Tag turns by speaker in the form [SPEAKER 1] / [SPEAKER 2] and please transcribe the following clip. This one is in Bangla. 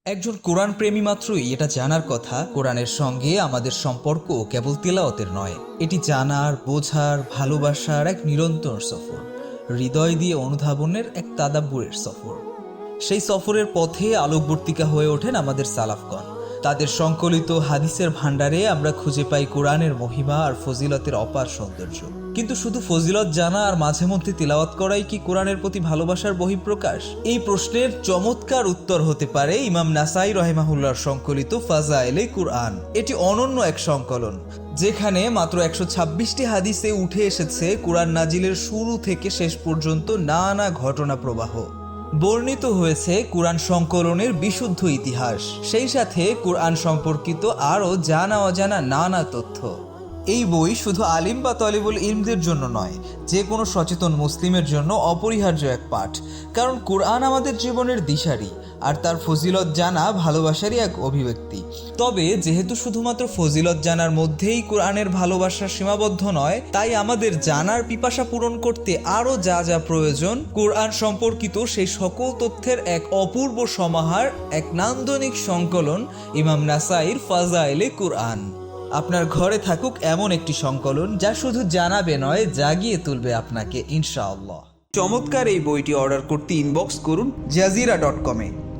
[SPEAKER 1] একজন কোরআন প্রেমী মাত্রই এটা জানার কথা, কোরআনের সঙ্গে আমাদের সম্পর্ক কেবল তেলাওয়াতের নয়, এটি জানার, বোঝার, ভালোবাসার এক নিরন্তর সফর, হৃদয় দিয়ে অনুধাবনের এক তাদাব্বুরের সফর। সেই সফরের পথে আলোকবর্তিকা হয়ে ওঠেন আমাদের সালাফগণ। তাদের সংকলিত হাদিসের ভাণ্ডারে আমরা খুঁজে পাই কোরআনের মহিমা আর ফজিলতের অপার সৌন্দর্য। কিন্তু শুধু ফজিলত জানা আর মাঝে মধ্যে তিলাওয়াত করাই কি কোরআনের প্রতি ভালোবাসার বহিঃপ্রকাশ? এই প্রশ্নের চমৎকার উত্তর হতে পারে ইমাম নাসাই রহিমাহুল্লাহর সংকলিত ফাজায়েলে কুরআন। এটি অনন্য এক সংকলন, যেখানে মাত্র 126টি হাদিসে উঠে এসেছে কোরআন নাজিলের শুরু থেকে শেষ পর্যন্ত নানা ঘটনা প্রবাহ। বর্ণিত হয়েছে কোরআন সংকলনের বিশুদ্ধ ইতিহাস, সেই সাথে কোরআন সম্পর্কিত আরও জানা অজানা নানা তথ্য। এই বই শুধু আলিম বা তলিবুল ইলমদের জন্য নয়, যে কোনো সচেতন মুসলিমের জন্য অপরিহার্য এক পাঠ। কারণ কোরআন আমাদের জীবনের দিশারি, আর তার ফজিলত জানা ভালোবাসারই এক অভিব্যক্তি। তবে যেহেতু শুধুমাত্র ফজিলত জানার মধ্যেই কোরআনের ভালোবাসা সীমাবদ্ধ নয়, তাই আমাদের জানার পিপাসা পূরণ করতে আরও যা যা প্রয়োজন, কোরআন সম্পর্কিত সেই সকল তথ্যের এক অপূর্ব সমাহার, এক নান্দনিক সংকলন ইমাম নাসাইর ফাজায়েলে কুরআন। আপনার ঘরে থাকুক এমন একটি সংকলন যা শুধু জানাবে নয়, জাগিয়ে তুলবে আপনাকে ইনশাআল্লাহ। চমৎকার এই বইটি অর্ডার করতে ইনবক্স করুন jazeera.com-এ।